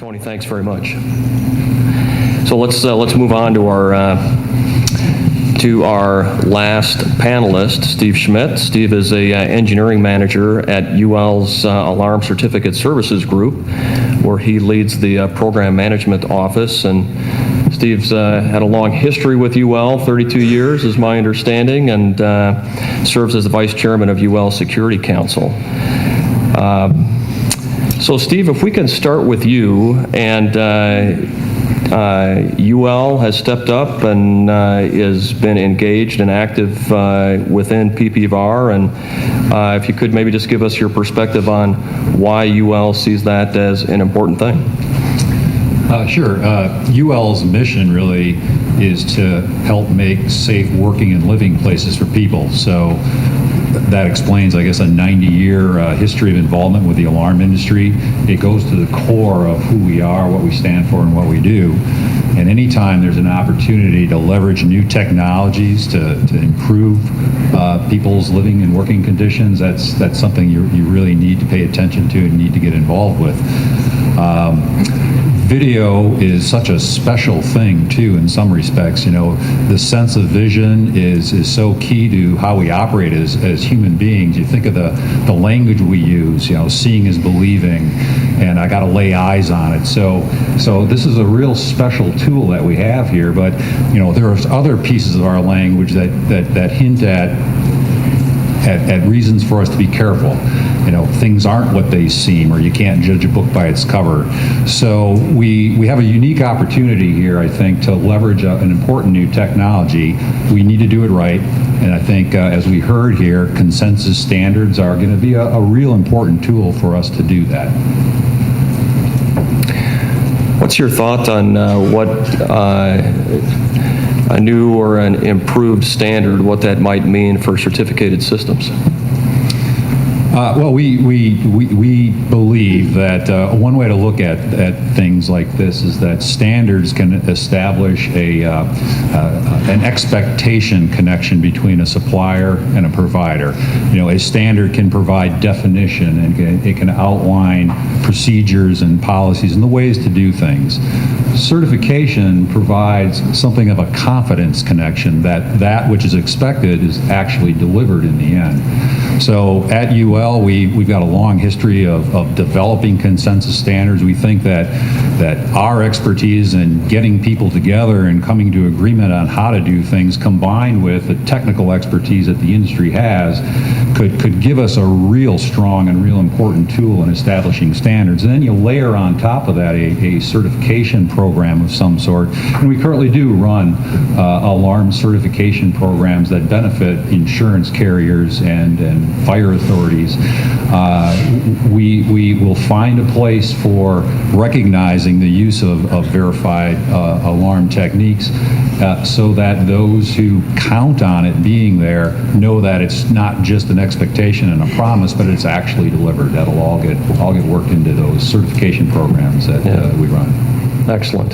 Tony, thanks very much. So let's move on to our last panelist, Steve Schmitt. Steve is a engineering manager at UL's Alarm Certificate Services Group, where he leads the program management office. And Steve's had a long history with UL, 32 years is my understanding, and serves as the vice chairman of UL Security Council. So Steve, if we can start with you, and UL has stepped up and has been engaged and active within PPVAR, and if you could maybe just give us your perspective on why UL sees that as an important thing. Sure. UL's mission really is to help make safe working and living places for people. So that explains, I guess, a 90-year history of involvement with the alarm industry. It goes to the core of who we are, what we stand for, and what we do. And anytime there's an opportunity to leverage new technologies to improve people's living and working conditions, that's something you really need to pay attention to and need to get involved with. Video is such a special thing too in some respects. You know, the sense of vision is so key to how we operate as human beings. You think of the language we use, you know, seeing is believing, and I got to lay eyes on it. So this is a real special tool that we have here, but you know, there are other pieces of our language that hint at reasons for us to be careful. You know, things aren't what they seem, or you can't judge a book by its cover. So we have a unique opportunity here, I think, to leverage an important new technology. We need to do it right, and I think, as we heard here, consensus standards are going to be a real important tool for us to do that. What's your thought on what a new or an improved standard, what that might mean for certificated systems? Well, we believe that one way to look at things like this is that standards can establish an expectation connection between a supplier and a provider. You know, a standard can provide definition, and it can outline procedures and policies and the ways to do things. Certification provides something of a confidence connection that which is expected is actually delivered in the end. So at UL, we've got a long history of developing consensus standards. We think that our expertise in getting people together and coming to agreement on how to do things, combined with the technical expertise that the industry has, could give us a real strong and real important tool in establishing standards. And then you layer on top of that a certification program of some sort. And we currently do run alarm certification programs that benefit insurance carriers and fire authorities. We will find a place for recognizing the use of verified alarm techniques so that those who count on it being there know that it's not just an expectation and a promise, but it's actually delivered. That'll all get worked into those certification programs that we run. Excellent.